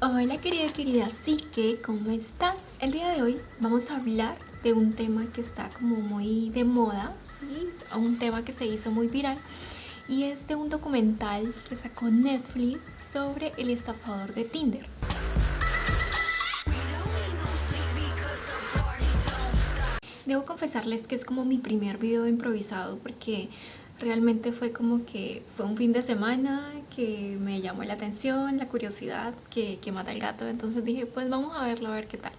Hola querida Psique, ¿cómo estás? El día de hoy vamos a hablar de un tema que está como muy de moda, ¿sí? Un tema que se hizo muy viral y es de un documental que sacó Netflix sobre el estafador de Tinder. Debo confesarles que es como mi primer video improvisado porque realmente fue como que fue un fin de semana que me llamó la atención, la curiosidad que mata el gato, entonces dije pues vamos a verlo a ver qué tal.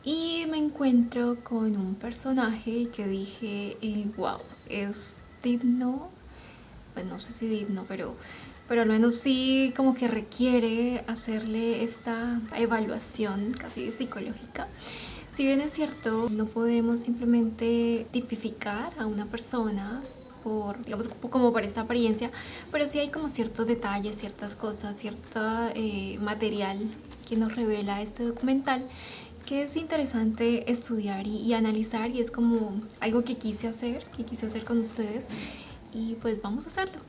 Y me encuentro con un personaje que dije, wow, es digno, pues no sé si digno, pero al menos sí como que requiere hacerle esta evaluación casi psicológica. Si bien es cierto, no podemos simplemente tipificar a una persona por, digamos, como por esta apariencia, pero sí hay como ciertos detalles, ciertas cosas, cierto material que nos revela este documental que es interesante estudiar y analizar, y es como algo que quise hacer con ustedes, y pues vamos a hacerlo.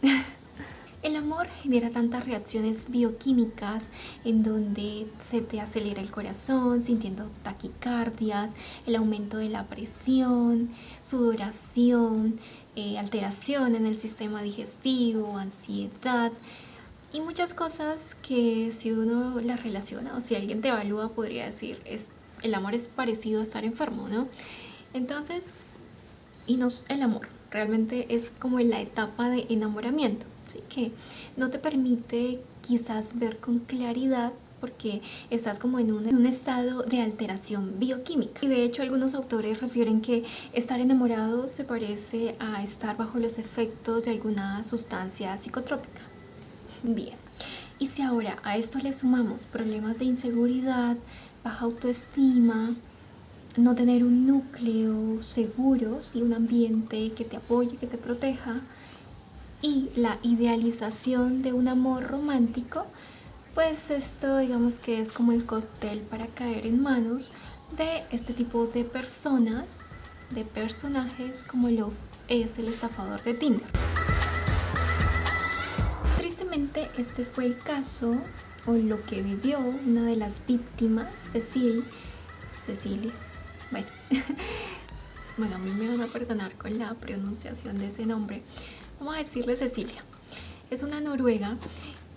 El amor genera tantas reacciones bioquímicas en donde se te acelera el corazón, sintiendo taquicardias, el aumento de la presión, sudoración, alteración en el sistema digestivo, ansiedad y muchas cosas que si uno las relaciona o si alguien te evalúa podría decir, el amor es parecido a estar enfermo, ¿no? Entonces, y no el amor, realmente es como en la etapa de enamoramiento, ¿sí? Que no te permite quizás ver con claridad porque estás como en un estado de alteración bioquímica. Y de hecho algunos autores refieren que estar enamorado se parece a estar bajo los efectos de alguna sustancia psicotrópica. Bien, y si ahora a esto le sumamos problemas de inseguridad, baja autoestima, no tener un núcleo seguro, ¿sí? Un ambiente que te apoye, que te proteja, y la idealización de un amor romántico, pues esto digamos que es como el cóctel para caer en manos de este tipo de personas, de personajes como lo es el estafador de Tinder. Tristemente este fue el caso o lo que vivió una de las víctimas, Cecilia, bueno, bueno, a mí me van a perdonar con la pronunciación de ese nombre. Vamos a decirle Cecilia. Es una noruega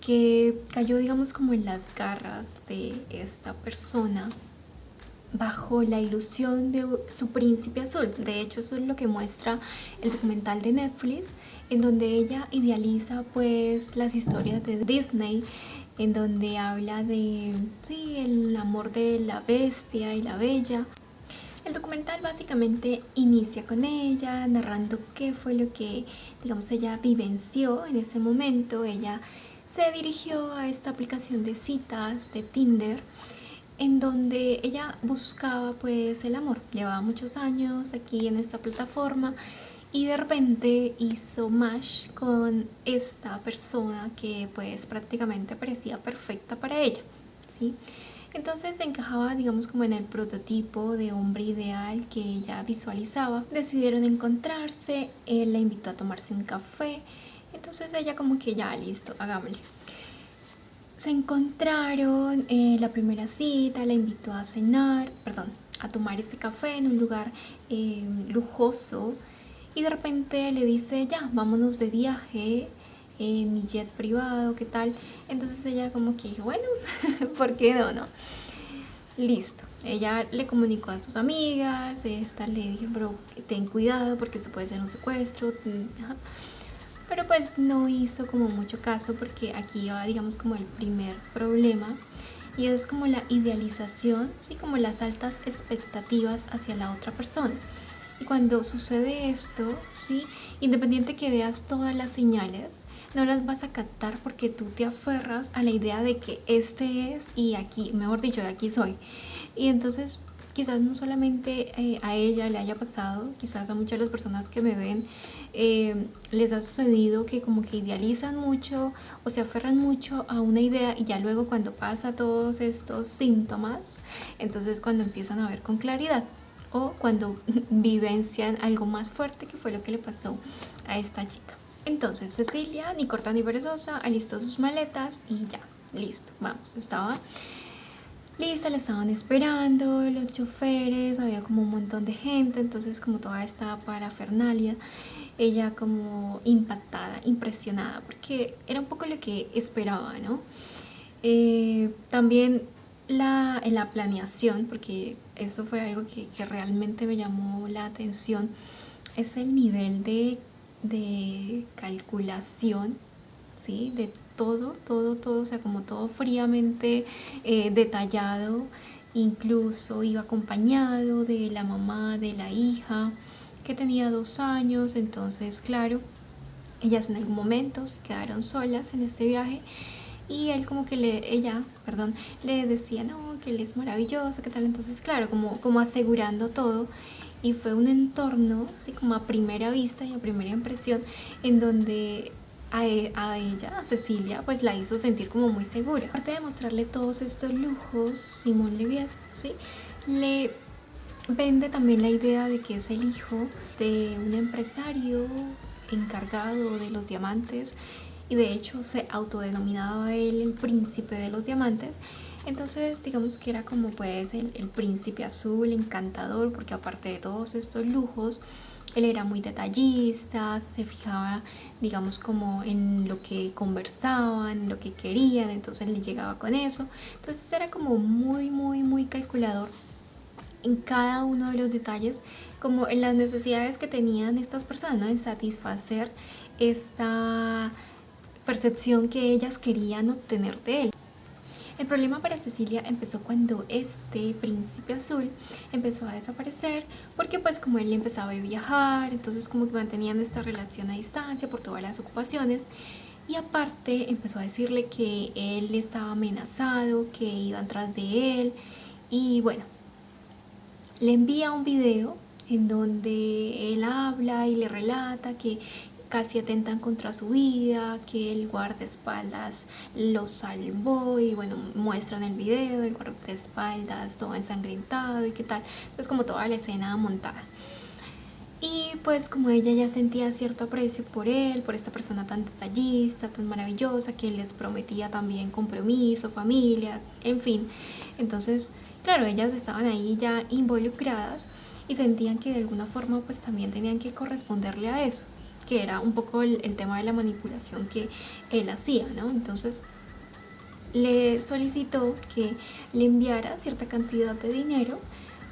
que cayó, digamos, como en las garras de esta persona bajo la ilusión de su príncipe azul. De hecho, eso es lo que muestra el documental de Netflix, en donde ella idealiza pues las historias de Disney, en donde habla de, sí, el amor de la bestia y la bella. El documental básicamente inicia con ella narrando qué fue lo que, digamos, ella vivenció en ese momento. Ella se dirigió a esta aplicación de citas de Tinder en donde ella buscaba pues el amor. Llevaba muchos años aquí en esta plataforma y de repente hizo match con esta persona que pues prácticamente parecía perfecta para ella, ¿sí? Entonces se encajaba, digamos, como en el prototipo de hombre ideal que ella visualizaba. Decidieron encontrarse, él la invitó a tomarse un café, entonces ella como que ya listo, hagámosle. Se encontraron, la primera cita, la invitó a cenar, perdón, a tomar este café en un lugar lujoso, y de repente le dice, ya, vámonos de viaje en mi jet privado, ¿qué tal? Entonces ella como que dijo, bueno, ¿por qué no, no? Listo. Ella le comunicó a sus amigas, esta le dijo, pero ten cuidado porque esto puede ser un secuestro. Pero pues no hizo como mucho caso porque aquí va, digamos, como el primer problema, y es como la idealización, sí, como las altas expectativas hacia la otra persona. Y cuando sucede esto, sí, independiente que veas todas las señales, no las vas a captar porque tú te aferras a la idea de que este es y aquí, mejor dicho, de aquí soy. Y entonces quizás no solamente a ella le haya pasado, quizás a muchas de las personas que me ven les ha sucedido que como que idealizan mucho o se aferran mucho a una idea, y ya luego cuando pasa todos estos síntomas, entonces cuando empiezan a ver con claridad o cuando vivencian algo más fuerte, que fue lo que le pasó a esta chica. Entonces Cecilia, ni corta ni perezosa, alistó sus maletas y ya, listo, vamos. Estaba lista, la estaban esperando los choferes, había como un montón de gente, entonces como toda esta parafernalia, ella como impactada, impresionada, porque era un poco lo que esperaba, ¿no? También en la planeación, porque eso fue algo que realmente me llamó la atención, es el nivel de calculación, ¿sí? De todo, o sea, como todo fríamente detallado, incluso iba acompañado de la mamá de la hija, que tenía 2 años, entonces, claro, ellas en algún momento se quedaron solas en este viaje y él como que ella, perdón, le decía, no, que él es maravilloso, que tal, entonces, claro, como asegurando todo. Y fue un entorno, así como a primera vista y a primera impresión, en donde a ella, a Cecilia, pues la hizo sentir como muy segura. Aparte de mostrarle todos estos lujos, Simón Leviat, ¿sí? Le vende también la idea de que es el hijo de un empresario encargado de los diamantes y de hecho se autodenominaba él el príncipe de los diamantes. Entonces digamos que era como pues el príncipe azul, encantador, porque aparte de todos estos lujos, él era muy detallista, se fijaba digamos como en lo que conversaban, en lo que querían, entonces le llegaba con eso. Entonces era como muy calculador en cada uno de los detalles, como en las necesidades que tenían estas personas, ¿no? En satisfacer esta percepción que ellas querían obtener de él. El problema para Cecilia empezó cuando este príncipe azul empezó a desaparecer, porque pues como él empezaba a viajar, entonces como que mantenían esta relación a distancia por todas las ocupaciones. Y aparte empezó a decirle que él estaba amenazado, que iban tras de él. Y bueno, le envía un video en donde él habla y le relata que casi atentan contra su vida, que el guardaespaldas lo salvó y bueno, muestran el video del guardaespaldas todo ensangrentado y qué tal. Entonces como toda la escena montada. Y pues como ella ya sentía cierto aprecio por él, por esta persona tan detallista, tan maravillosa, que les prometía también compromiso, familia, en fin. Entonces, claro, ellas estaban ahí ya involucradas y sentían que de alguna forma pues también tenían que corresponderle a eso, que era un poco el tema de la manipulación que él hacía, ¿no? Entonces le solicitó que le enviara cierta cantidad de dinero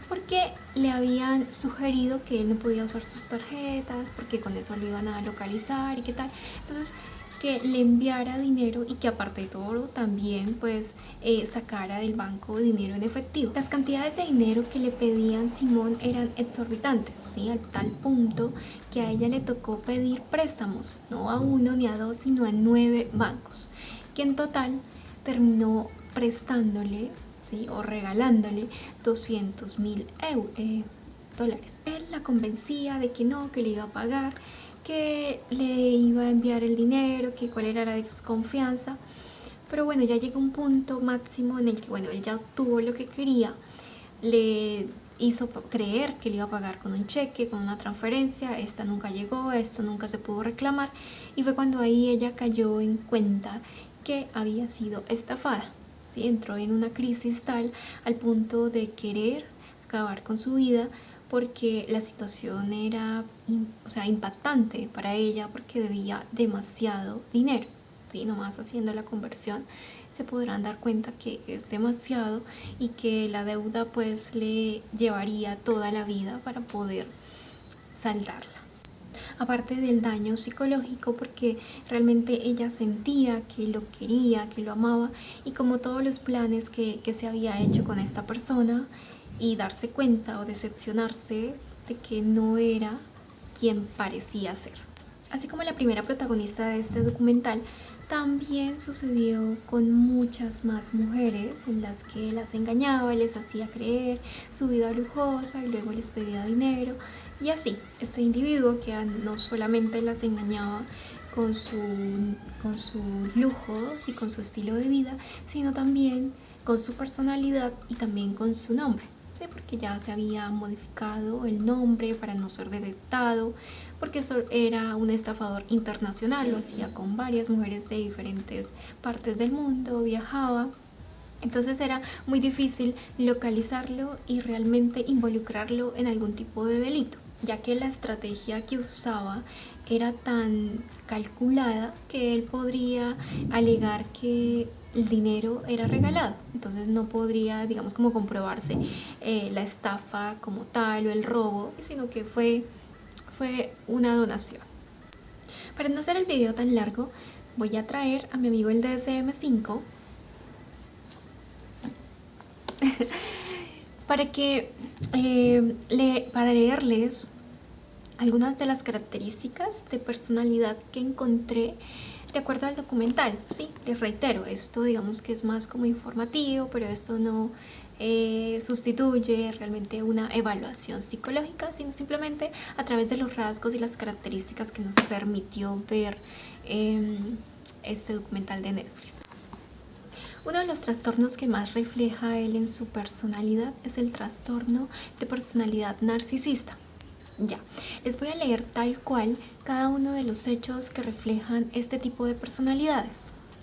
porque le habían sugerido que él no podía usar sus tarjetas porque con eso lo iban a localizar y qué tal. Entonces que le enviara dinero y que aparte de todo también pues sacara del banco dinero en efectivo. Las cantidades de dinero que le pedían Simón eran exorbitantes, ¿sí? Al tal punto que a ella le tocó pedir préstamos, no a uno ni a dos, sino a 9 bancos, que en total terminó prestándole, ¿sí? O regalándole 200.000 dólares. Él la convencía de que no, que le iba a pagar, que le iba a enviar el dinero, que cuál era la desconfianza. Pero bueno, ya llegó un punto máximo en el que, bueno, él ya obtuvo lo que quería, le hizo creer que le iba a pagar con un cheque, con una transferencia, esta nunca llegó, esto nunca se pudo reclamar, y fue cuando ahí ella cayó en cuenta que había sido estafada. ¿Sí? Entró en una crisis tal al punto de querer acabar con su vida porque la situación era impactante para ella porque debía demasiado dinero. ¿Sí? Nomás haciendo la conversión se podrán dar cuenta que es demasiado y que la deuda pues le llevaría toda la vida para poder saldarla. Aparte del daño psicológico, porque realmente ella sentía que lo quería, que lo amaba, y como todos los planes que se había hecho con esta persona, y darse cuenta o decepcionarse de que no era quien parecía ser. Así como la primera protagonista de este documental, también sucedió con muchas más mujeres en las que las engañaba, les hacía creer su vida lujosa y luego les pedía dinero. Y así, este individuo que no solamente las engañaba con sus lujos y con su estilo de vida, sino también con su personalidad y también con su nombre. ¿sí? Porque ya se había modificado el nombre para no ser detectado, porque esto era un estafador internacional, lo hacía con varias mujeres de diferentes partes del mundo, viajaba. Entonces era muy difícil localizarlo y realmente involucrarlo en algún tipo de delito, ya que la estrategia que usaba era tan calculada que él podría alegar que el dinero era regalado, entonces no podría, digamos, como comprobarse la estafa como tal o el robo, sino que fue una donación. Para no hacer el video tan largo, voy a traer a mi amigo el DSM-5 para que para leerles algunas de las características de personalidad que encontré de acuerdo al documental. Sí, les reitero, esto digamos que es más como informativo, pero esto no sustituye realmente una evaluación psicológica, sino simplemente a través de los rasgos y las características que nos permitió ver este documental de Netflix. Uno de los trastornos que más refleja él en su personalidad es el trastorno de personalidad narcisista. Ya, les voy a leer tal cual cada uno de los hechos que reflejan este tipo de personalidades,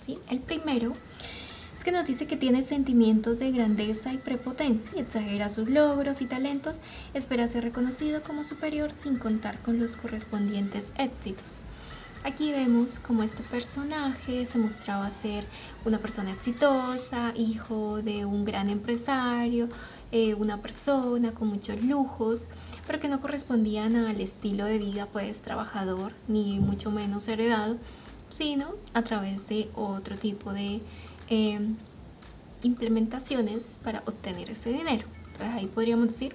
¿sí? El primero es que nos dice que tiene sentimientos de grandeza y prepotencia, exagera sus logros y talentos, espera ser reconocido como superior sin contar con los correspondientes éxitos. Aquí vemos cómo este personaje se mostraba ser una persona exitosa, hijo de un gran empresario, una persona con muchos lujos, pero que no correspondían al estilo de vida pues trabajador, ni mucho menos heredado, sino a través de otro tipo de implementaciones para obtener ese dinero. Entonces ahí podríamos decir,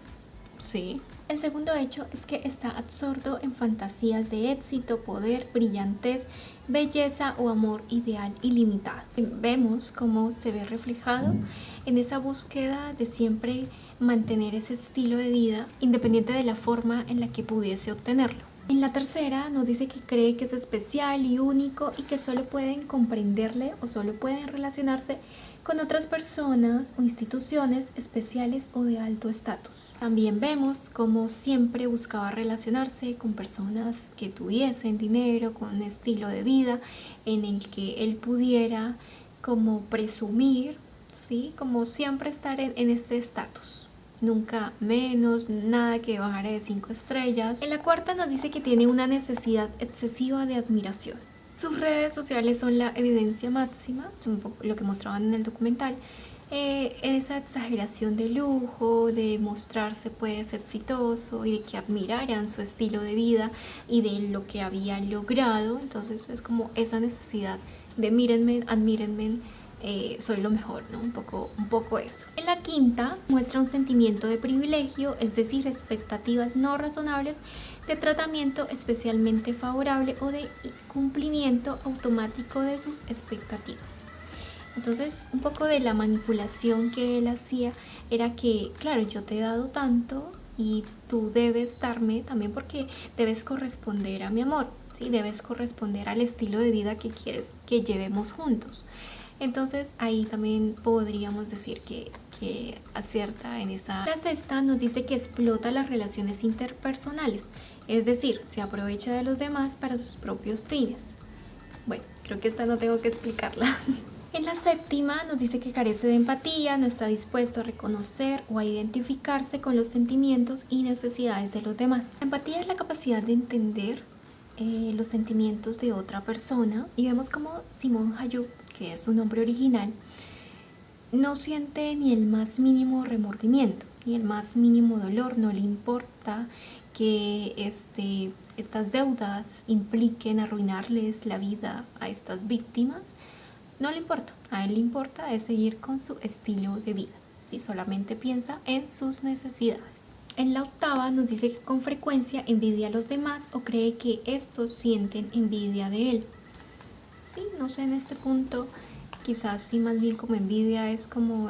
sí. El segundo hecho es que está absorto en fantasías de éxito, poder, brillantez, belleza o amor ideal ilimitado. Vemos cómo se ve reflejado en esa búsqueda de siempre mantener ese estilo de vida independiente de la forma en la que pudiese obtenerlo. En la tercera nos dice que cree que es especial y único y que solo pueden comprenderle o solo pueden relacionarse con otras personas o instituciones especiales o de alto estatus. También vemos cómo siempre buscaba relacionarse con personas que tuviesen dinero, con un estilo de vida en el que él pudiera como presumir, ¿sí? Como siempre estar en este estatus. Nunca menos, nada que bajara de 5 estrellas. En la cuarta nos dice que tiene una necesidad excesiva de admiración. Sus redes sociales son la evidencia máxima, un poco lo que mostraban en el documental. Esa exageración de lujo, de mostrarse pues exitoso y de que admiraran su estilo de vida y de lo que había logrado. Entonces es como esa necesidad de mírenme, admírenme, soy lo mejor, ¿no? Un poco eso. En la quinta muestra un sentimiento de privilegio, es decir, expectativas no razonables de tratamiento especialmente favorable o de cumplimiento automático de sus expectativas. Entonces, un poco de la manipulación que él hacía era que, claro, yo te he dado tanto y tú debes darme también porque debes corresponder a mi amor, ¿sí? Debes corresponder al estilo de vida que quieres que llevemos juntos. Entonces ahí también podríamos decir que acierta en esa. La sexta nos dice que explota las relaciones interpersonales, es decir, se aprovecha de los demás para sus propios fines. Bueno, creo que esta no tengo que explicarla. En la séptima nos dice que carece de empatía, no está dispuesto a reconocer o a identificarse con los sentimientos y necesidades de los demás. La empatía es la capacidad de entender los sentimientos de otra persona, y vemos como Simon Hayek, que es su nombre original, no siente ni el más mínimo remordimiento, ni el más mínimo dolor, no le importa que estas deudas impliquen arruinarles la vida a estas víctimas, no le importa, a él le importa es seguir con su estilo de vida, ¿sí? Solamente piensa en sus necesidades. En la octava nos dice que con frecuencia envidia a los demás o cree que estos sienten envidia de él. Sí, no sé, en este punto quizás sí, más bien como envidia es como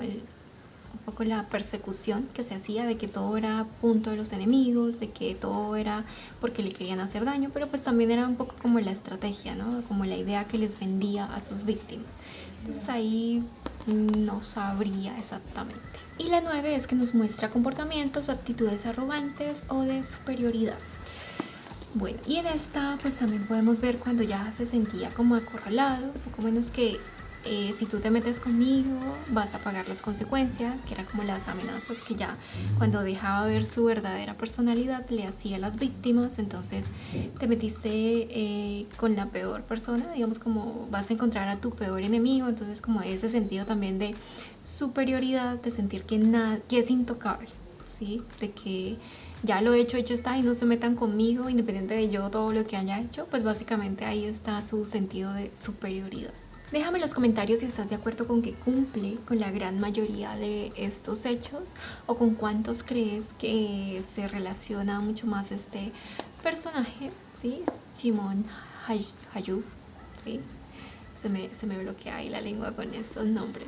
poco la persecución que se hacía de que todo era punto de los enemigos, de que todo era porque le querían hacer daño, pero pues también era un poco como la estrategia, ¿no? Como la idea que les vendía a sus víctimas. Entonces ahí no sabría exactamente. Y la 9 es que nos muestra comportamientos o actitudes arrogantes o de superioridad. Bueno, y en esta pues también podemos ver cuando ya se sentía como acorralado, poco menos que si tú te metes conmigo vas a pagar las consecuencias, que era como las amenazas que ya cuando dejaba ver su verdadera personalidad le hacía a las víctimas. Entonces te metiste con la peor persona, digamos, como vas a encontrar a tu peor enemigo. Entonces como ese sentido también de superioridad, de sentir que, que es intocable, ¿sí? De que ya lo hecho está y no se metan conmigo, independiente de yo todo lo que haya hecho. Pues básicamente ahí está su sentido de superioridad. Déjame en los comentarios si estás de acuerdo con que cumple con la gran mayoría de estos hechos o con cuántos crees que se relaciona mucho más este personaje, ¿sí? Shimon Hayu, ¿sí? Se me bloquea ahí la lengua con estos nombres.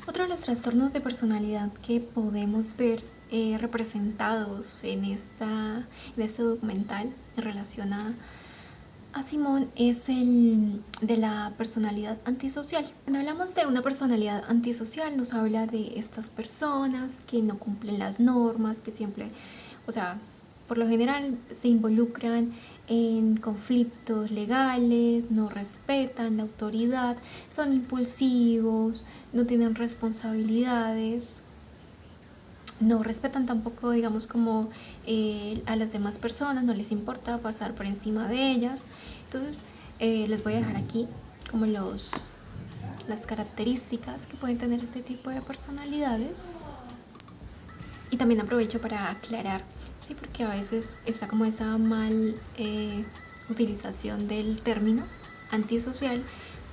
Otro de los trastornos de personalidad que podemos ver representados en este documental en relación a Simón es el de la personalidad antisocial. Cuando hablamos de una personalidad antisocial nos habla de estas personas que no cumplen las normas, que siempre, o sea, por lo general se involucran en conflictos legales, no respetan la autoridad, son impulsivos, no tienen responsabilidades, no respetan tampoco, digamos, como a las demás personas, no les importa pasar por encima de ellas. Entonces les voy a dejar aquí como las características que pueden tener este tipo de personalidades. Y también aprovecho para aclarar, sí, porque a veces está como esa mal utilización del término antisocial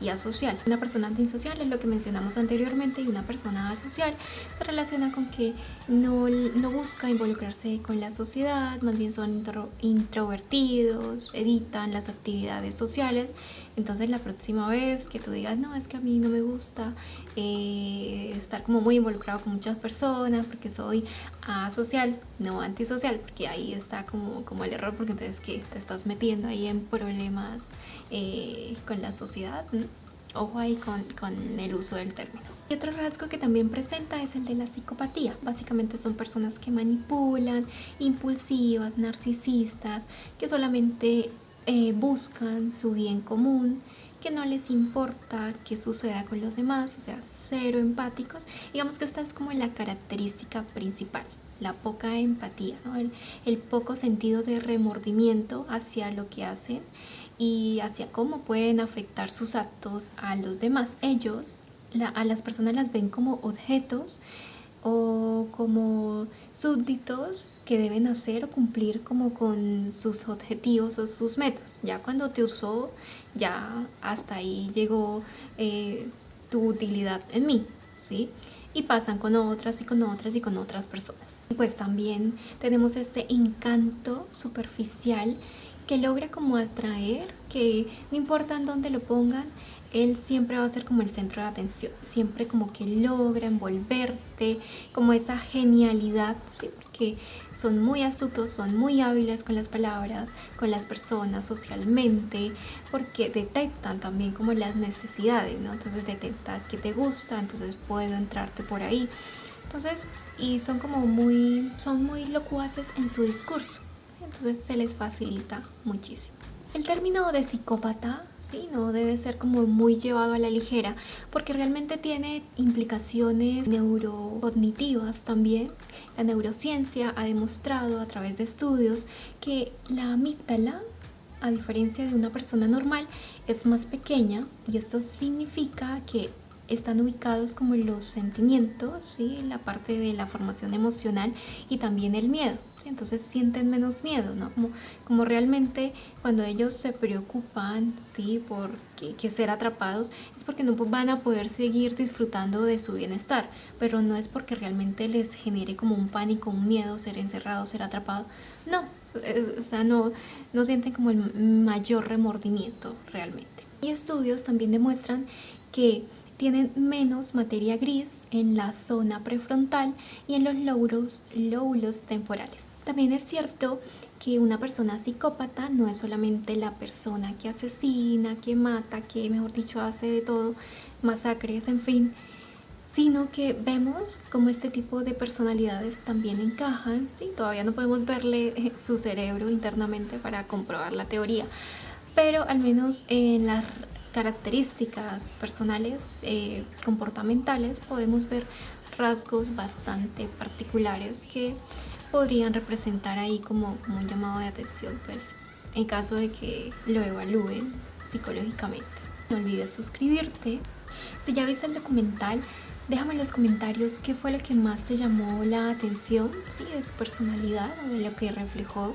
y asocial. Una persona antisocial es lo que mencionamos anteriormente, y una persona asocial se relaciona con que no busca involucrarse con la sociedad, más bien son introvertidos, evitan las actividades sociales. Entonces la próxima vez que tú digas, no, es que a mí no me gusta estar como muy involucrado con muchas personas porque soy asocial, no antisocial, porque ahí está como el error, porque entonces que te estás metiendo ahí en problemas con la sociedad. Ojo ahí con el uso del término. Y otro rasgo que también presenta es el de la psicopatía. Básicamente son personas que manipulan, impulsivas, narcisistas, que solamente buscan su bien común, que no les importa qué suceda con los demás, o sea, cero empáticos. Digamos que esta es como la característica principal, la poca empatía, ¿no? El poco sentido de remordimiento hacia lo que hacen y hacia cómo pueden afectar sus actos a los demás. Ellos, a las personas las ven como objetos o como súbditos que deben hacer o cumplir como con sus objetivos o sus metas. Ya cuando te usó, ya hasta ahí llegó tu utilidad en mí, ¿sí? Y pasan con otras y con otras y con otras personas. Pues también tenemos este encanto superficial que logra como atraer, que no importa en dónde lo pongan, él siempre va a ser como el centro de atención, siempre como que logra envolverte, como esa genialidad, ¿sí? Porque son muy astutos, son muy hábiles con las palabras, con las personas socialmente, porque detectan también como las necesidades, ¿no? Entonces detecta que te gusta, entonces puedo entrarte por ahí. Entonces, y son muy locuaces en su discurso, entonces se les facilita muchísimo. El término de psicópata, sí, no debe ser como muy llevado a la ligera, porque realmente tiene implicaciones neurocognitivas también. La neurociencia ha demostrado a través de estudios que la amígdala, a diferencia de una persona normal, es más pequeña, y esto significa que están ubicados como los sentimientos, ¿sí? La parte de la formación emocional y también el miedo, ¿sí? Entonces sienten menos miedo, ¿no? Como realmente cuando ellos se preocupan, ¿sí? Por que ser atrapados, es porque no van a poder seguir disfrutando de su bienestar, pero no es porque realmente les genere como un pánico, un miedo, ser encerrado, ser atrapado, no, o sea, no sienten como el mayor remordimiento realmente. Y estudios también demuestran que tienen menos materia gris en la zona prefrontal y en los lóbulos temporales. También es cierto que una persona psicópata no es solamente la persona que asesina, que mata, que mejor dicho hace de todo, masacres, en fin, sino que vemos cómo este tipo de personalidades también encajan. Sí, todavía no podemos verle su cerebro internamente para comprobar la teoría, pero al menos en las características personales, comportamentales, podemos ver rasgos bastante particulares que podrían representar ahí como un llamado de atención, pues en caso de que lo evalúen psicológicamente. No olvides suscribirte. Si ya viste el documental, déjame en los comentarios qué fue lo que más te llamó la atención, ¿sí?, de su personalidad o de lo que reflejó,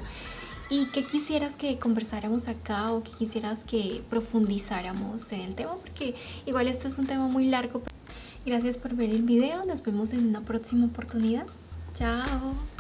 y qué quisieras que conversáramos acá o qué quisieras que profundizáramos en el tema, porque igual esto es un tema muy largo. Gracias por ver el video, nos vemos en una próxima oportunidad. Chao.